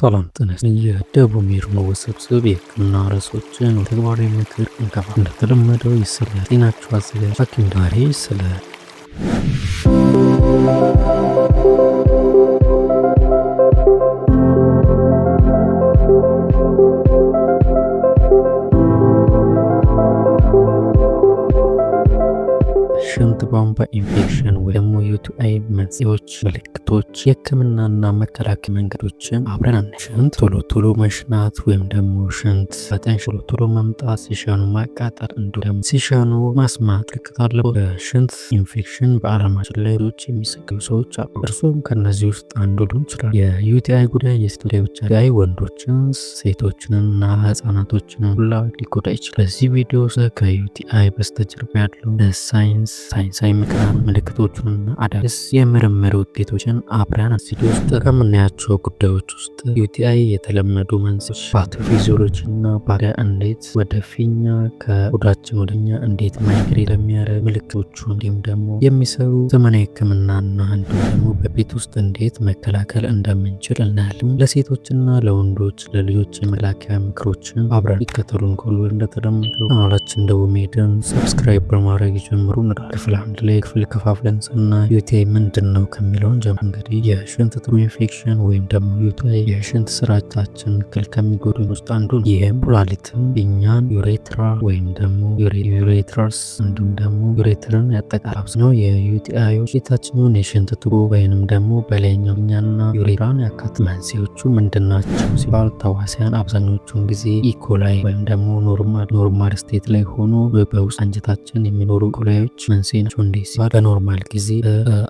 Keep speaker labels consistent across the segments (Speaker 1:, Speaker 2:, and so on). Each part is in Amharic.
Speaker 1: ሰላም ጤና ይስጥልኝ። የደቡብ ሜድ ውስብስብ የህክምና ርዕሶችን ተግባራዊ ምክር እንከፋለን። እንደተለመደው ስለ ጤናችሁ አዘጋጅ ሐኪም ዳሬ ስለ ሽንት ቧንቧ ኢንፌክሽን ወይም ዩቲአይ መንስኤዎች፣ ምልክቶች፣ የህክምናና መከላከያ መንገዶችን አብረን እናያለን። ሽንት ቶሎ መሽናት ወይም ደግሞ ሽንት በጣም ቶሎ መምጣት፣ ሲሸኑ ማቃጠል፣ እንዲሁም ደግሞ ሲሸኑ ማስማት ምልክት አለበት። በሽንት ኢንፌክሽን በዓለማችን ላይ ብዙዎች የሚሰቃዩ ሰዎች አሉ። እርሱም ከነዚህ ውስጥ አንዱ ሊሆን ይችላል። የዩቲአይ ጉዳይ የሴቶች ብቻ ዩቲአይ ወንዶችን፣ ሴቶችንና ህጻናቶችን ሁላ ሊጎዳ ይችላል። በዚህ ቪዲዮ ከዩቲአይ በስተጀርባ ያለው ሳይንሳዊ ምክንያት፣ ምልክቶቹንና አዳዲስ የምርምር ውጤቶችን አብረን እዚህ ውስጥ ከምናያቸው ጉዳዮች ውስጥ ዩቲአይ የተለመዱ መንስኤዎች፣ ፓቶፊዚዮሎጂ እና ባክቴሪያ እንዴት ወደ ፊኛ ከሆዳችን ወደኛ እንዴት ማይግሬት ለሚያደርግ ምልክቶቹ፣ እንዲሁም ደግሞ የሚሰሩ ዘመናዊ ህክምናና እንዲሁም ደግሞ በቤት ውስጥ እንዴት መከላከል እንደምንችል እናያለን። ለሴቶችና ለወንዶች ለልጆች የመከላከያ ምክሮችን አብረን ይከተሉን። ከሁሉ እንደተለመደው ቻናላችን ደቡብ ሜድን ሰብስክራይብ በማድረግ ይጀምሩ እንላለን። ክፍል አንድ ላይ ክፍል ከፋፍለን ስናይ ዩቲአይ ምንድን ነው ከሚለውን ጀምር። እንግዲህ የሽንት ትቦ ኢንፌክሽን ወይም ደግሞ ዩቲአይ የሽንት ስርዓታችን ክል ከሚጎዱ ውስጥ አንዱ ነው። ይህም ኩላሊትን፣ ፊኛን፣ ዩሬትራ ወይም ደግሞ ዩሬትራስ እንዲሁም ደግሞ ዩሬትርን ያጠቃልላል። አብዛኛው የዩቲአዮች የታችኛውን የሽንት ትቦ ወይንም ደግሞ በላይኛው ፊኛና ዩሬትራን ያካትታል። መንስኤዎቹ ምንድን ናቸው ሲባል ተዋሲያን አብዛኞቹን ጊዜ ኢኮላይ ወይም ደግሞ ኖርማል ስቴት ላይ ሆኖ በውስጥ አንጀታችን የሚኖሩ ኢኮላዮች መንስኤ ናቸው። እንዲህ ሲባል በኖርማል ጊዜ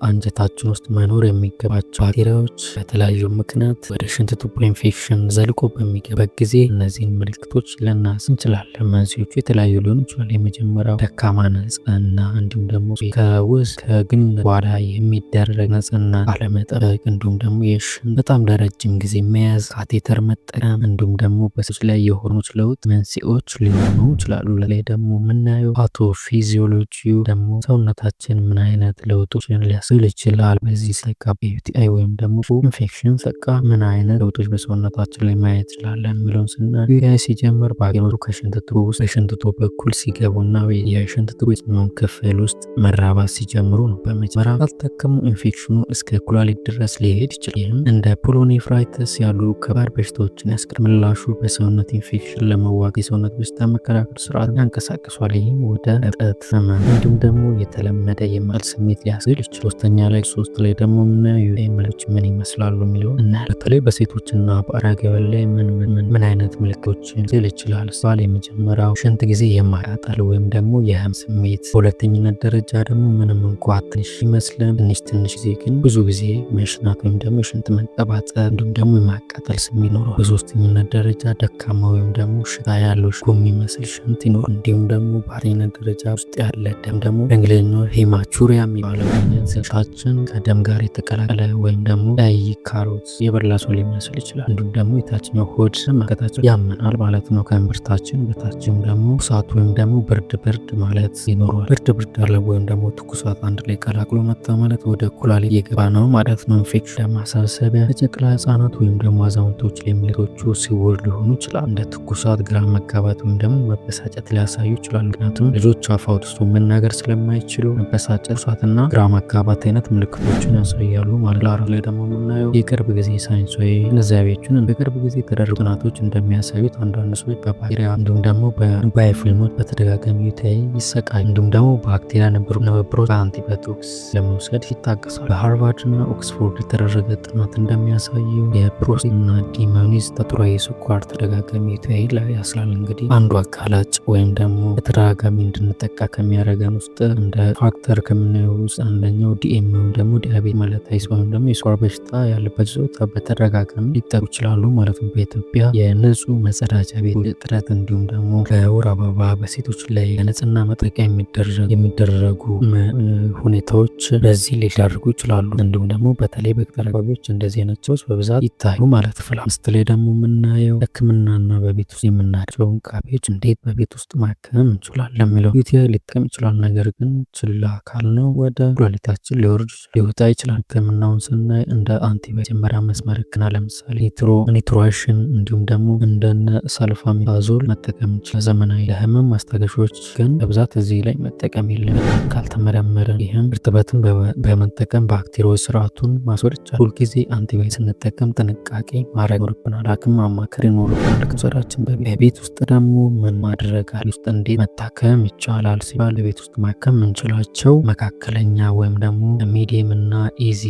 Speaker 1: አንጀታችን ውስጥ መኖር የሚገባቸው ባክቴሪያዎች በተለያዩ ምክንያት ወደ ሽንት ቱቦ ኢንፌክሽን ዘልቆ በሚገባበት ጊዜ እነዚህን ምልክቶች ልናስ እንችላለን። መንስኤዎቹ የተለያዩ ሊሆኑ ይችላል። የመጀመሪያው ደካማ ንጽህና፣ እንዲሁም ደግሞ ከውስጥ ከግንኙነት በኋላ የሚደረግ ንጽህና አለመጠበቅ፣ እንዲሁም ደግሞ የሽንት በጣም ለረጅም ጊዜ መያዝ፣ ካቴተር መጠቀም፣ እንዲሁም ደግሞ በሰዎች ላይ የሆኑት ለውጥ መንስኤዎች ሊሆኑ ይችላሉ። ላይ ደግሞ የምናየው ፓቶፊዚዮሎጂ ደግሞ ሰውነታችን ምን አይነት ለውጦችን ሊያስብል ይችላል። በዚህ ሰቃ በዩቲአይ ወይም ደግሞ ኢንፌክሽን ሰቃ ምን አይነት ለውጦች በሰውነታችን ላይ ማየት ይችላለን የሚለውን ስናይ ዩቲአይ ሲጀምር ባክቴሪያዎቹ ከሽንት ቱቦ ውስጥ በሽንት ቱቦ በኩል ሲገቡና የሽንት ቱቦ የትኛውን ክፍል ውስጥ መራባት ሲጀምሩ ነው። በመጀመሪያ ካልታከሙ ኢንፌክሽኑ እስከ ኩላሊት ድረስ ሊሄድ ይችላል። ይህም እንደ ፖሎኔፍራይተስ ያሉ ከባድ በሽታዎችን ያስከትላል። ምላሹ በሰውነት ኢንፌክሽን ለመዋጋት የሰውነት በሽታ መከላከል ስርዓት ያንቀሳቅሷል። ይህም ወደ እብጠት፣ ህመም እንዲሁም ደግሞ የተለመደ የመቅሰል ስሜት ሊያስል ይችላል። ሶስት ላይ ደግሞ የምናየው ምልክቶች ምን ይመስላሉ የሚለው እና በተለይ በሴቶችና በአረጋውያን ላይ ምን አይነት ምልክቶችን ሊል ይችላል ሲባል የመጀመሪያው ሽንት ጊዜ የማቃጠል ወይም ደግሞ የህመም ስሜት፣ በሁለተኝነት ደረጃ ደግሞ ምንም እንኳ ትንሽ ይመስልን ትንሽ ጊዜ ግን ብዙ ጊዜ መሽናት ወይም ደግሞ የሽንት መንጠባጠብ እንዲሁም ደግሞ የማቃጠል ስሜት ይኖረዋል። በሶስተኝነት ደረጃ ደካማ ወይም ደግሞ ሽታ ያለው የሚመስል ሽንት ይኖር። እንዲሁም ደግሞ በአራተኝነት ደረጃ ውስጥ ያለ ደም ደግሞ በእንግሊዝኛው ሄማቹሪያ የሚባለው አይነት ሽንታችን ከደም ጋር የተቀላቀለ ወይም ደግሞ ቀይ ካሮት የበላ ሰው ሊመስል ይችላል። እንዲሁም ደግሞ የታችኛው ሆድ መከታቸው ያመናል ማለት ነው። ከእምብርታችን በታችም ደግሞ ትኩሳት ወይም ደግሞ ብርድ ማለት ይኖረዋል። ብርድ አለ ወይም ደግሞ ትኩሳት አንድ ላይ ቀላቅሎ መጣ ማለት ወደ ኩላሊት የገባ ነው ማለት ነው። ኢንፌክሽን ማሳሰቢያ ለጨቅላ ህጻናት ወይም ደግሞ አዛውንቶች ላይ ምልክቶቹ ሲወር ሊሆኑ ይችላል። እንደ ትኩሳት፣ ግራ መጋባት ወይም ደግሞ መበሳጨት ሊያሳዩ ይችላሉ። ምክንያቱም ልጆች አፍ አውጥተው መናገር ስለማይችሉ መበሳጨት፣ ትኩሳትና ግራ መጋባት አይነት ምልክቶችን ያሳያሉ ማለት ነው። ላይ ደግሞ የምናየው የቅርብ ጊዜ ሳይንሳዊ ግንዛቤዎችን በቅርብ ጊዜ የተደረጉ ጥናቶች እንደሚያሳዩት አንዳንድ ሰዎች በባክቴሪያ እንዲሁም ደግሞ በባዮፊልሞች በተደጋጋሚ ዩቲአይ ይሰቃያሉ። እንዲሁም ደግሞ ባክቴሪያ ንብብሮች በአንቲባዮቲክስ ለመውሰድ ይታገሳሉ። በሃርቫርድ እና ኦክስፎርድ የተደረገ ጥናት እንደሚያሳየው የፕሮስቴት እና ዲሞኒዝ ተፈጥሯዊ የስኳር ተደጋጋሚ ዩቲአይ ላይ ያስላል። እንግዲህ አንዱ አጋላጭ ወይም ደግሞ በተደጋጋሚ እንድንጠቃ ከሚያደርገን ውስጥ እንደ ፋክተር ከምናየው ውስጥ አንደኛው ዲኤም ወይም ደግሞ ዲያቤት ማለታይስ ወይም ደግሞ የስኳር በሽታ ያለበት ሰው በተደጋጋሚ ሊጠሩ ይችላሉ ማለት ነው። በኢትዮጵያ የንጹህ መጸዳጃ ቤት እጥረት እንዲሁም ደግሞ ከወር አበባ በሴቶች ላይ ለንጽህና መጠበቂያ የሚደረጉ ሁኔታዎች በዚህ ሊዳርጉ ይችላሉ። እንዲሁም ደግሞ በተለይ በገጠር አካባቢዎች እንደዚህ አይነት ሰዎች በብዛት ይታዩ ማለት ነው። አምስት ላይ ደግሞ የምናየው ሕክምናና በቤት ውስጥ የምናያቸው እንክብካቤዎች እንዴት በቤት ውስጥ ማከም እንችላለን የሚለው ዩቲአይ ሊጠቀም ይችላል። ነገር ግን ችላ ካልነው ወደ ኩላሊታችን ሊወርድ ሊወጣ ይችላል። ህክምናውን ስናይ እንደ መጀመሪያ መስመር ህክምና ለምሳሌ ኒትሮሽን እንዲሁም ደግሞ እንደነ ሳልፋሚታዞል መጠቀም ይችላል። ዘመናዊ ለህመም ማስታገሻዎች ግን በብዛት እዚህ ላይ መጠቀም የለም ካልተመረመረ። ይህም እርጥበትን በመጠቀም ባክቴሪያዊ ስርዓቱን ማስወገድ ይቻላል። ሁልጊዜ አንቲባዮቲክ ስንጠቀም ጥንቃቄ ማድረግ ይኖርብናል። ሐኪም ማማከር ይኖርብናል። ከመውሰዳችን በቤት ውስጥ ደግሞ ምን ማድረግ ውስጥ እንዴት መታከም ይቻላል ሲባል ቤት ውስጥ ማከም እንችላቸው መካከለኛ ወይም ደግሞ ሚዲየም እና ኢዚ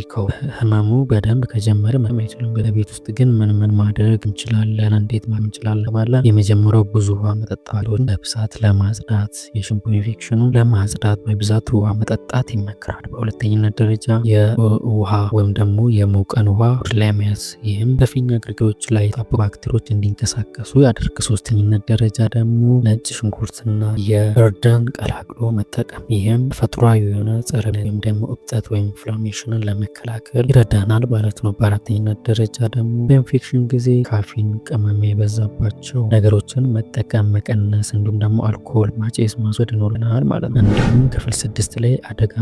Speaker 1: ህመሙ በደንብ ከጀመረ አይችልም። በቤት ውስጥ ግን ምን ማድረግ እንችላለን እንዴት ማከም እንችላለን ባለ የመጀመሪያው ብዙ ውሃ መጠጣት፣ በብዛት ለማጽዳት የሽንት ኢንፌክሽኑን ለማጽዳት በብዛት ውሃ መጠጣት ይመከራል። በሁለተኝነት ደረጃ የውሃ ወይም ደግሞ የሞቀን ውሃ ለመያዝ ይህም በፊኛ ግርጌዎች ላይ የታቡ ባክቴሪያዎች እንዲንቀሳቀሱ ያደርግ። ሶስተኝነት ደረጃ ደግሞ ነጭ ሽንኩርትና የእርድን ቀላቅሎ መጠቀም ይህም ተፈጥሯዊ የሆነ ጸረ ወይም ደግሞ እብጠት ወይም ኢንፍላሜሽንን ለመከላከል ይረዳናል ማለት ነው። በአራተኝነት ደረጃ ደግሞ በኢንፌክሽን ጊዜ ካፊን ቅመም የበዛባቸው ነገሮችን መጠቀም መቀነስ፣ እንዲሁም ደግሞ አልኮል ማጨስ ማስወገድ ይኖርናል ማለት ነው። እንዲሁም ክፍል 6 ላይ አደጋ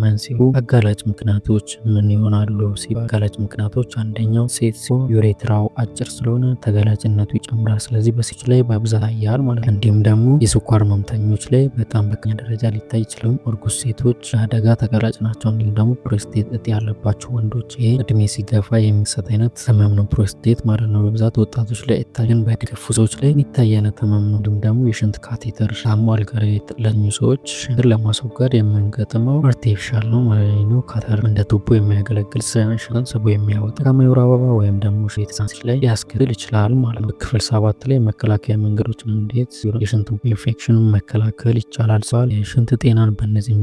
Speaker 1: መንስኤው አጋላጭ ምክንያቶች ምን ይሆናሉ ሲባል አጋላጭ ምክንያቶች አንደኛው ሴት ሲሆን ዩሬትራው አጭር ስለሆነ ተጋላጭነቱ ይጨምራል። ስለዚህ በሴቶች ላይ በብዛት ያያል ማለት ነው። እንዲሁም ደግሞ የስኳር ህመምተኞች ላይ በጣም በከፍተኛ ደረጃ ሊታይ ይችላል። እርጉዝ ሴቶች አደጋ ተጋላጭ ናቸው። እንዲሁም ደግሞ ፕሮስቴት እጢ ያለባቸው ወንዶች ይሄ እድሜ ሲገፋ የሚሰጥ አይነት ህመም ነው፣ ፕሮስቴት ማለት ነው። በብዛት ወጣቶች ላይ ይታያል። በገፉ ሰዎች ላይ የሚታይ አይነት ህመም ነው። እንዲሁም ደግሞ የሽንት ካቴተር ታሞ አልጋ ላይ ለተኙ ሰዎች ሽንትን ለማስወገድ የምንገጥመው አርቲፊሻል ነው ማለት ነው። ካተር እንደ ቱቦ የሚያገለግል ሽንትን ስቦ የሚያወጣ ከመኖር አበባ ወይም ደግሞ ሽንት ላይ ሊያስከትል ይችላል ማለት ነው። ክፍል 7 ላይ መከላከያ መንገዶችን እንዴት የሽንት ኢንፌክሽን መከላከል ይቻላል ሲባል የሽንት ጤናን በእነዚህ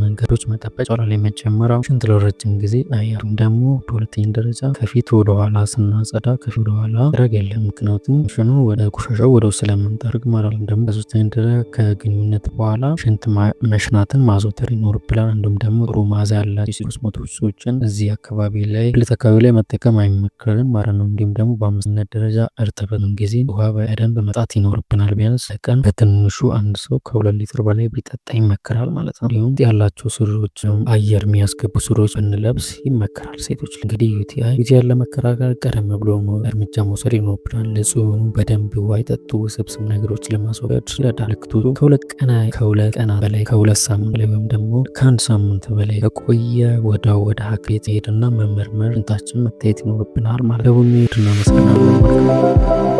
Speaker 1: መንገዶች መጠበቅ ይቻላል። የመጀመሪያው ሽንት ለረጅም ጊዜ አያሩም ደግሞ በሁለተኛ ደረጃ ከፊት ወደ ኋላ ስናጸዳ ከፊት ወደ ኋላ ጥረግ የለም ምክንያቱም ሽኑ ወደ ቆሻሻው ወደ ውስጥ ስለምንጠርግ ማለት ነው። ደግሞ በሶስተኛ ደረጃ ከግንኙነት በኋላ ሽንት መሽናትን ማዘውተር ይኖርብናል። እንዲሁም ደግሞ ጥሩ መዓዛ ያላቸው ኮስሞቲክሶችን እዚህ አካባቢ ላይ ብልት አካባቢ ላይ መጠቀም አይመከርም ማለት ነው። እንዲሁም ደግሞ በአምስተኛ ደረጃ እርጥበትን ጊዜ ውሃ በደንብ መጣት ይኖርብናል። ቢያንስ ቀን በትንሹ አንድ ሰው ከ2 ሊትር በላይ ቢጠጣ ይመከራል ማለት ነው። እንዲሁም ያላቸው ሱሪዎች አየር የሚያስገቡ ሱሪዎች ብንለብስ ይመከራል። ሴቶች እንግዲህ ዩቲአይን ለመከላከል ቀደም ብሎ እርምጃ መውሰድ ይኖርብናል። ንጹህ በደንብ ውሃ ይጠጡ። ውስብስብ ነገሮች ለማስወገድ ይረዳል። ከሁለት ቀናት በላይ ከ2 ሳምንት በላይ ወይም ደግሞ ከ1 ሳምንት በላይ ከቆየ ወደ ሐኪም ቤት ሄድና መመርመር ሽንታችን መታየት ይኖርብናል ማለት ነው። እናመሰግናለን።